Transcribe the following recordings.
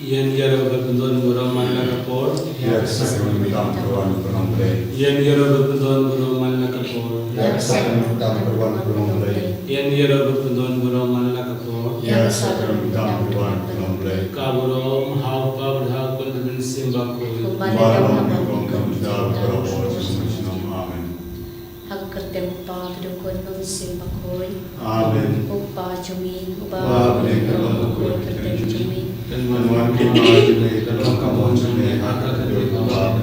Yen yero bependon buro manla kapor. Yak sakram mitam perwan penombre. Yen yero bependon buro manla kapor. Yak sakram mitam perwan penombre. Yen yero bependon buro manla kapor. Yak sakram mitam perwan penombre. Kaburo hau pab hau pun bin simba ko. Balom kom kam dal perabot sumisnom. Amen. Hagkertem pa dukun ng simba koy. Amen. Upa jumin Upa bnikam ko kertem jumin. Tenuan kimajme dalam kamonjme hata kedua.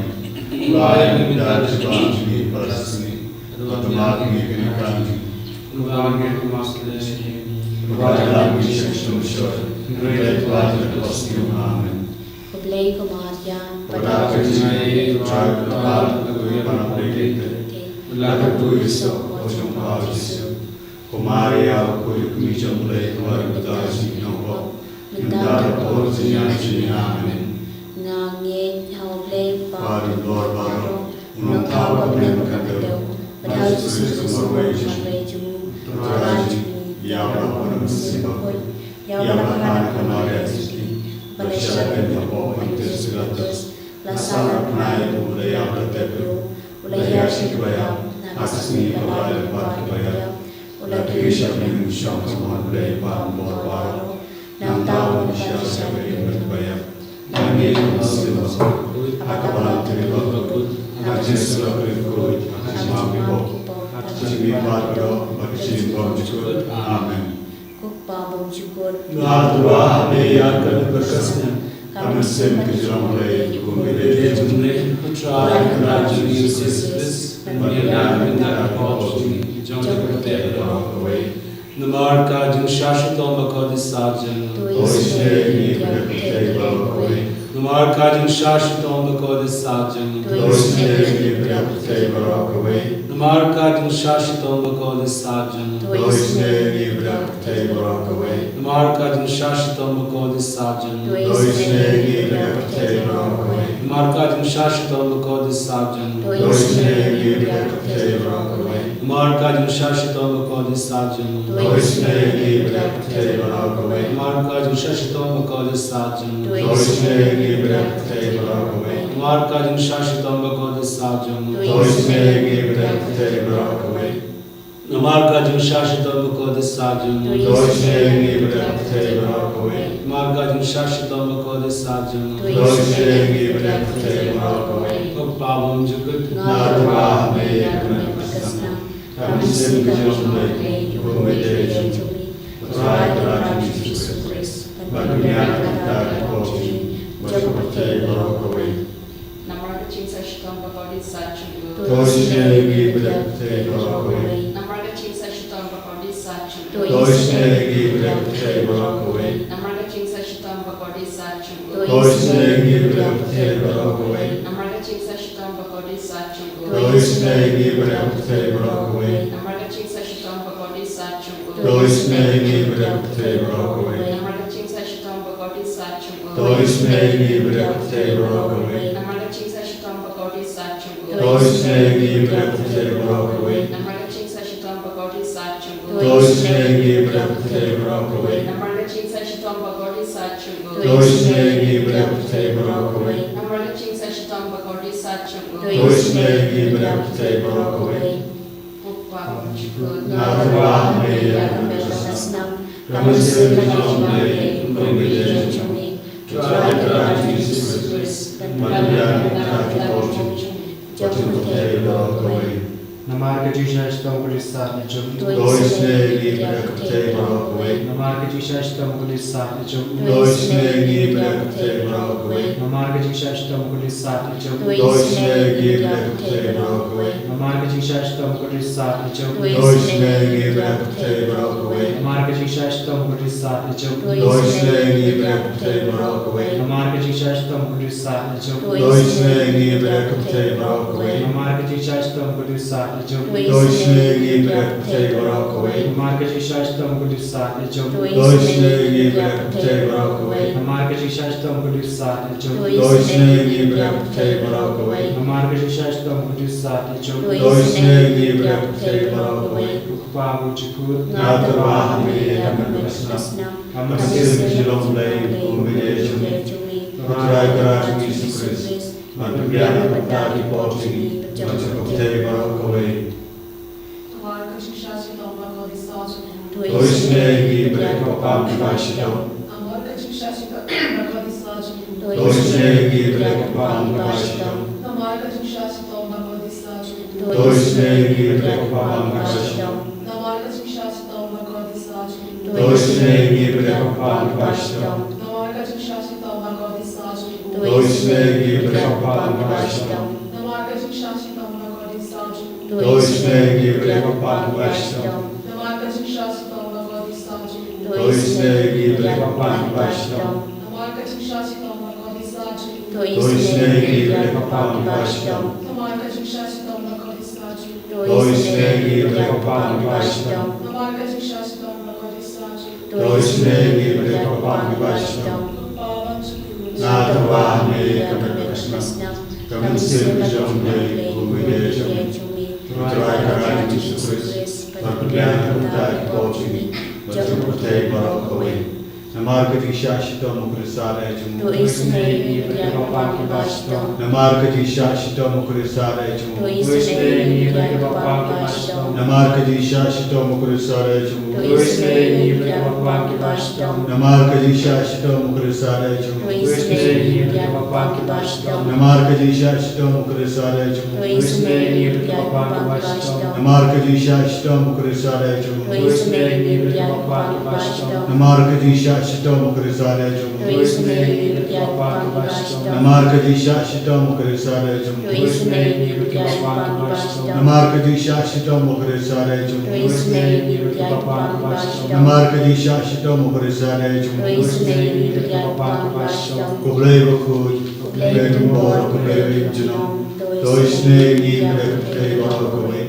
Layan minta jibani parasni. Temagi kenikani. Nubange kumaskede. Nubange wishishnum shor. Great water costum. Amen. Kublay kumaryan. Pada kejai rag tabal tagoy panapregete. Laga puiso ojong pajiso. Kumaria kulik mijom lay wargutaji nopo. Indara por zinyanji. Amen. Ngangin haublay pa. Pari Lord Baro. Unong tawa nem kadeo. Padal susu marway jumu. Turaji. Yabra panam simba koy. Yabra kana kamaria ziki. Balasya tapo mantis gatos. Lasara pnai ulaya tebro. Ulaya shikbaya. Asmi palaya patbaya. Ulakisha min shamsman ulaya pan Lord Baro. Nang tawa siya sa baya. Nangin masilo. Akabalan tirilo. Akjisula prikod. Akjimami po. Akjimi patro. Akjim pamjukod. Amen. Kukpabong jukod. Nadwa ameya kan berkasnya. Kami sem kejalan mulai kumile Jumne utrai raju Yesus Maria minta apostoli jonga kute away. Namar ka jin shashitom bakod sajan. Oisne ni berkete away. Namar ka jin shashitom bakod sajan. Oisne ni berkete away. Namar ka jin shashitom bakod sajan. Oisne ni berkete away. Namar ka jin shashitom bakod sajan. Oisne ni berkete away. Namar ka jin shashitom bakod sajan. Oisne ni berkete away. Namar ka jin shashitom bakod sajan. Oisne ni berkete away. Namar ka jin shashitom bakod sajan. Oisne ni berkete away. Namar ka jin shashitom bakod sajan. Oisne ni berkete away. Namar ka jin shashitom bakod sajan. Oisne ni berkete away. Namar ka jin shashitom bakod sajan. Oisne ni berkete away. Pagpabong jukut Nadwa ameya kan berkasnya. Kami sem kejalan mulai kumile jumi. Utrai raju Yesus. Badunia kita koji. Berkete away. Namar kecil saya syaitan bakal disacu. Oisne ni berkete away. Namar kecil saya syaitan bakal disacu. Oisne ni berkete away. Namar kecil saya syaitan bakal disacu. Oisne ni berkete away. Namar kecil saya syaitan bakal disacu. Oisne ni berkete away. Namar kecil saya syaitan bakal disacu. Oisne ni berkete away. Namar kecil saya syaitan bakal disacu. Oisne ni berkete away. Namar kecil saya syaitan bakal disacu. Oisne ni berkete away. Namar kecil saya syaitan bakal disacu. Oisne ni berkete away. Namar kecil saya syaitan bakal disacu. Oisne ni berkete away. Namar kecil saya syaitan bakal disacu. Oisne ni berkete away. Pagpabong jukut Nadwa ameya kan berkasnya. Kami sem kejalan mulai kumile jumi. Utrai raju Yesus. Badunia kita koji. Berkete away. Namar ke Jesus tom kulisa jum. Oisne ni berkete away. Namar ke Jesus tom kulisa jum. Oisne ni berkete away. Namar ke Jesus tom kulisa jum. Oisne ni berkete away. Namar ke Jesus tom kulisa jum. Oisne ni berkete away. Namar ke Jesus tom kulisa jum. Oisne ni berkete away. Namar ke Jesus tom kulisa jum. Oisne ni berkete away. Namar ke Jesus tom kulisa jum. Oisne ni berkete away. Namar ke Jesus tom kulisa jum. Oisne ni berkete away. Namar ke Jesus tom kulisa jum. Oisne ni berkete away. Namar ke Jesus tom kulisa jum. Oisne ni berkete away. Kukpabong jukut Nadwa ameya kan berkasnya. Kami sem kejalan mulai kumile jumi. Putra Keraton Yesus Kristus, Matugyan Patari Portini, Macaputeri Barokowe. Hamaरा कच्ची शासी तंबा को दिसाज Doisne Gibre Kopam Vashito, हमारा कच्ची शासी तंबा को दिसाज Doisne Gibre Kopam Vashito, हमारा कच्ची शासी तंबा को दिसाज Doisne Gibre Kopam Vashito, हमारा कच्ची शासी तंबा को दिसाज Doisne Gibre Kopam Vashito, हमारा कच्ची शासी तंबा को दिसाज Doisne Gibre Kopam Vashito, हमारा कच्ची शासी तंबा को दिसाज Doisne Gibre Kopam Vashito, हमारा कच्ची शासी तंबा को दिसाज Doisne Gibre Kopam Vashito, हमारा कच्ची शासी तंबा को दिसाज Doisne Gibre Kopam Vashito, हमारा कच्ची शासी तंबा को दिसाज Doisne Gibre Kopam Vashito, हमारा कच्ची शासी तंबा को दिसाज Doisne Gibre Kopam Vashito, पावन सुखी Natavahme Kamakashna, Kamansil Jombe, Uvidejum, Putra Keraton Yesus Kristus, Matugyan Patari Portini, Macaputeri Barokowe. Namarkati Shashito Mukrisare Jumu, Doisne Gibre Kopam Vashito, Namarkati Shashito Mukrisare Jumu, Doisne Gibre Kopam Vashito, Namarkati Shashito Mukrisare Jumu, Doisne Gibre Kopam Vashito, Namarkati Shashito Mukrisare Jumu, Doisne Gibre Kopam Vashito, Namarkati Shashito Mukrisare Jumu, Doisne Gibre Kopam Vashito, Namarkati Shashito Mukrisare Jumu, Doisne Gibre Kopam Vashito, Namarkati Shashito Mukrisare Jumu, Doisne Gibre Kopam Vashito, Namarkati Shashito Mukrisare Jumu, Doisne Gibre Kopam Vashito, Namarkati Shashito Mukrisare Jumu, Doisne Gibre Kopam Vashito, Namarkati Shashito Mukrisare Jumu, Doisne Gibre Kopam Vashito, Kubleva Kuj, Kubleva Bor, Kubleva Junom, Doisne Gibre Kubleva Barokowe,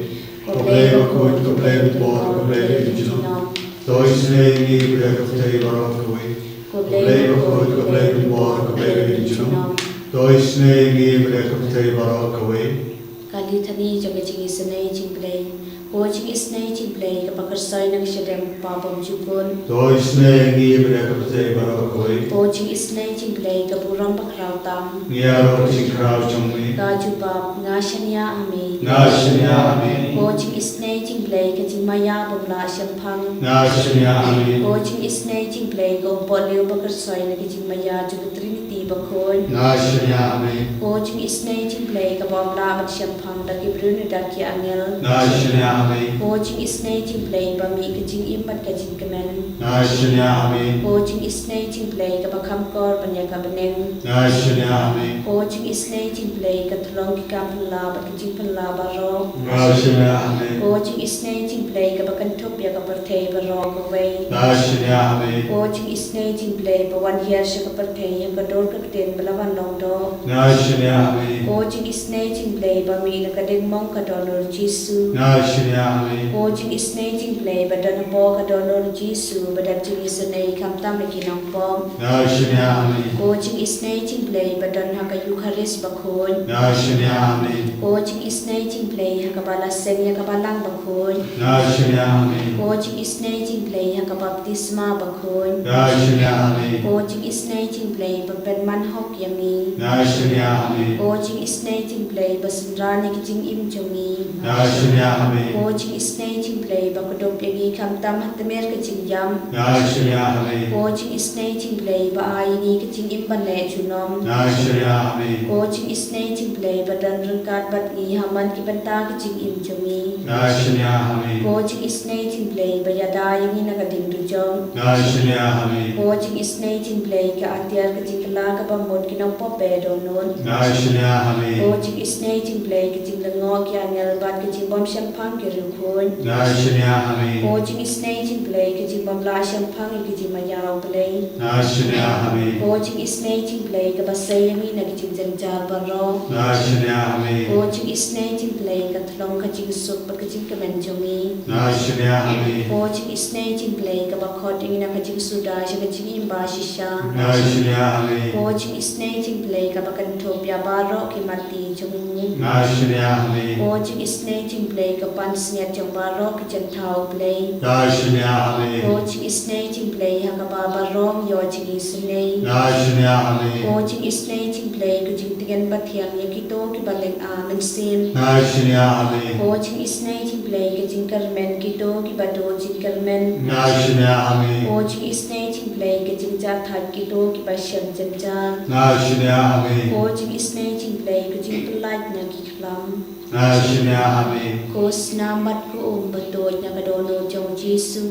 Kubleva Kuj, Kubleva Bor, Kubleva Junom, Doisne Gibre Kubleva Barokowe, Kubleva Kuj, Kubleva Bor, Kubleva Junom, Doisne Gibre Kubleva Barokowe. Kali thani jaga jingi senai jingplay, ho jingi senai jingplay kapag karsay ng siyadem papam jupon, Doisne Gibre Kubleva Barokowe, ho jingi senai jingplay kapurang bakraw tam, Niaro Chikrao Chummi, kajubab nga siya ame, Nashnya Ame, ho jingi senai jingplay kajing maya babla siyang pang, Nashnya Ame, ho jingi senai jingplay ko poliw bakarsay na kajing maya jugu trinity bakon, Nashnya Ame, ho jingi senai jingplay kapag labat siyang pang daki bruni daki angel, Nashnya Ame, ho jingi senai jingplay bami kajing imbat kajing kemen, Nashnya Ame, ho jingi senai jingplay kapag kamkor banya kabeneng, Nashnya Ame, ho jingi senai jingplay katulong kikampala bat kajing pala baro, Nashnya Ame, ho jingi senai jingplay kapag kantopya kapartay baro kaway, Nashnya Ame, ho jingi senai jingplay bawan hiya siya kapartay yung kador kakten balawan longdo, Nashnya Ame, ho jingi senai jingplay bami nakadeng mong kadonor Jisu, Nashnya Ame, ho jingi senai jingplay badan po kadonor Jisu badan jingi senai kamtam nakinang pom, Nashnya Ame, ho jingi senai jingplay badan haka Eucharis bakon, Nashnya Ame, ho jingi senai jingplay haka balaseng ya kabalang bakon, Nashnya Ame, ho jingi senai jingplay haka baptisma bakon, Nashnya Ame, ho jingi senai jingplay bapen manhok yami, Nashnya Ame, ho jingi senai jingplay basendrani kijing imjungi, Nashnya Ame, ho jingi senai jingplay bakadop yangi kamtam hatamer kijing yam, Nashnya Ame, ho jingi senai jingplay baayini kijing imbanle junom, Nashnya Ame, ho jingi senai jingplay badan rengkat bat ngi haman kibanta kijing imjungi, Nashnya Ame, ho jingi senai jingplay bayada yangi nagading rujong, Nashnya Ame, ho jingi senai jingplay ka atyar kijing kala ka bamod kinong popedo nun, Nashnya Ame, ho jingi senai jingplay kijing langok ya ngel bat kijing bom syampang kirukun, Nashnya Ame, ho jingi senai jingplay kijing bom la syampang kijing mayaw play, Nashnya Ame, ho jingi senai jingplay ka basay yangi na kijing jangjar baro, Nashnya Ame, ho jingi senai jingplay ka thlong kijing sup pat kijing kemenjungi, Nashnya Ame, ho jingi senai jingplay ka bakot yangi na kijing suda siya kijing imba shisha, Nashnya Ame, ho jingi senai jingplay ka bakantop ya baro ki mati chung Nashniahame, o ching isne ching play ka pan snya chung ba ro ki chen thau play Nashniahame, o ching isne ching play ha ka ba rom yo ching isne Nashniahame, o ching isne ching play ka ching tigan ba thiam ye ki to ki ba leng a leng sin Nashniahame, o ching isne ching play ka ching karmen ki to ki ba do ching karmen Nashniahame, o ching isne ching play ka ching cha that ki to ki ba shem chen cha Nashniahame, o ching isne ching play ka ching light na ki khlam Nashniahame, ko snamat ko ba to na ka do no chong jisu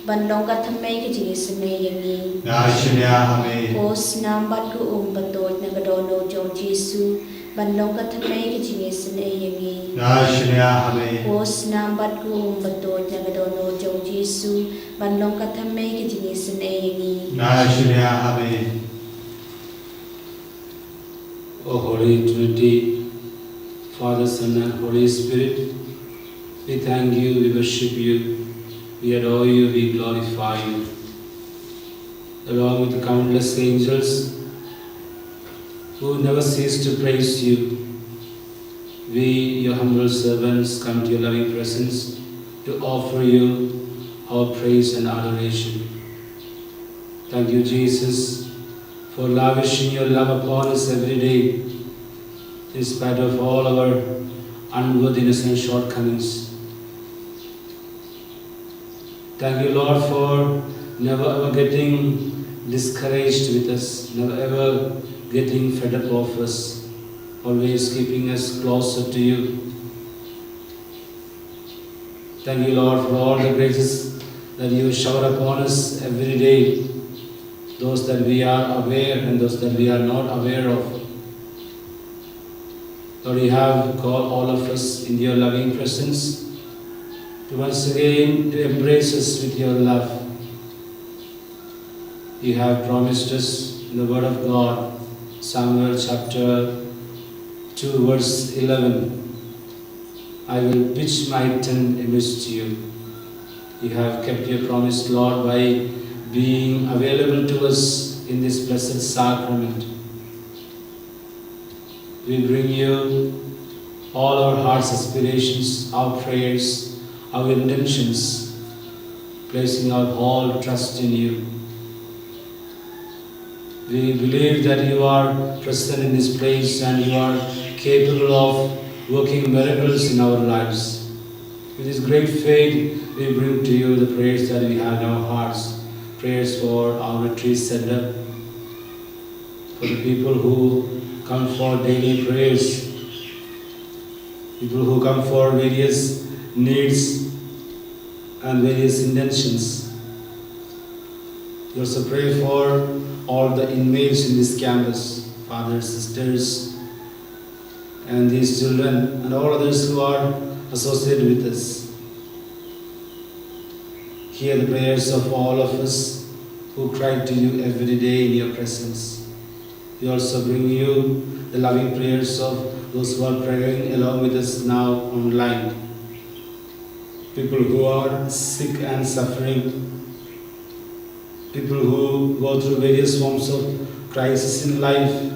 ban long ka thame ka ching isne yangi Nashniahame, ko snamat ko ba to na ka do no chong jisu ban long ka thame ka ching isne yangi Nashniahame, ko snamat ko ba to na ka do no chong jisu ban long ka thame ka ching isne yangi Nashniahame. O Holy Trinity, Father, Son and Holy Spirit, we thank you, we worship you, we adore you, we glorify you. Along with the countless angels who never cease to praise you, we, your humble servants, come to your loving presence to offer you our praise and adoration. Thank you, Jesus, for lavishing your love upon us every day, in spite of all our unworthiness and shortcomings. Thank you, Lord, for never ever getting discouraged with us, never ever getting fed up of us, always keeping us closer to you. Thank you, Lord, for all the graces that you shower upon us every day, those that we are aware and those that we are not aware of. Lord, you have called all of us in your loving presence to once again to embrace us with your love. You have promised us in the Word of God, Samuel chapter 2 verse 11, I will pitch my tent amidst you. You have kept your promise, Lord, by being available to us in this blessed sacrament. We bring you all our heart's aspirations, our prayers, our intentions, placing our whole trust in you. We believe that you are present in this place and you are capable of working miracles in our lives. With this great faith, we bring to you the prayers that we have in our hearts. Prayers for our retreat center, for the people who come for daily prayers, people who come for various needs and various intentions. We also pray for all the inmates in this campus, fathers, sisters, and these children, and all others who are associated with us. Hear the prayers of all of us who cry to you every day in your presence. We also bring you the loving prayers of those who are praying along with us now online. People who are sick and suffering, people who go through various forms of crisis in life,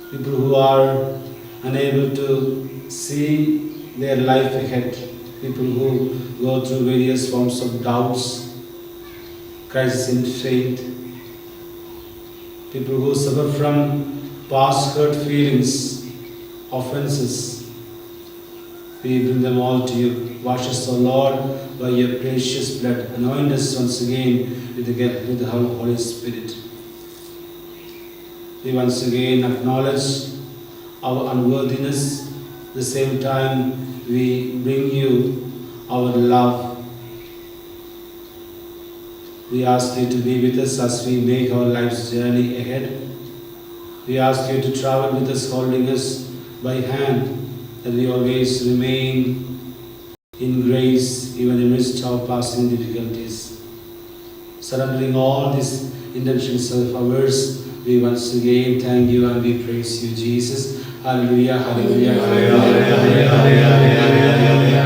people who are unable to see their life ahead, people who go through various forms of doubts, crisis in faith, people who suffer from past hurt feelings, offenses. We bring them all to you. Wash us, O Lord, by your precious blood. Anoint us once again with the Holy Spirit. We once again acknowledge our unworthiness. At the same time, we bring you our love. We ask you to be with us as we make our life's journey ahead. We ask you to travel with us, holding us by hand, that we always remain in grace, even amidst our passing difficulties. Surrendering all these intentions of ours, we once again thank you and we praise you, Jesus. Hallelujah, hallelujah, hallelujah, hallelujah, hallelujah.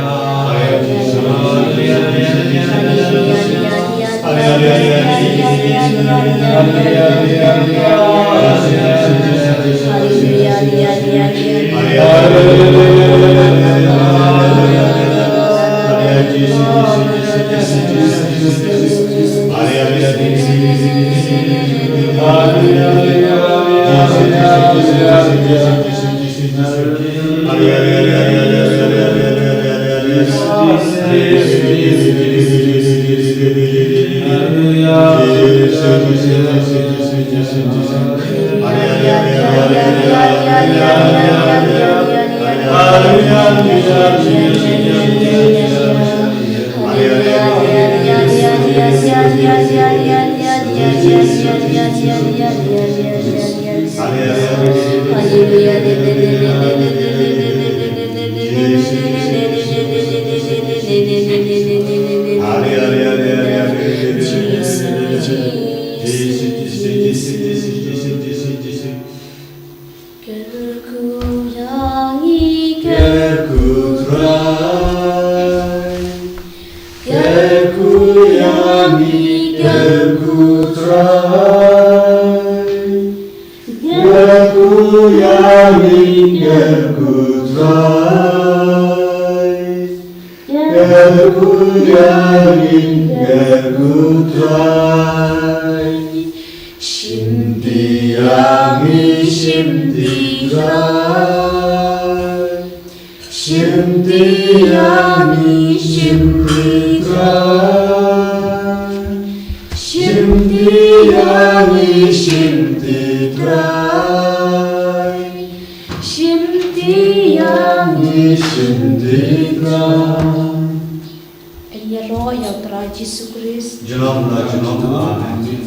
Roh yang terang Yesus Kristus. Amen.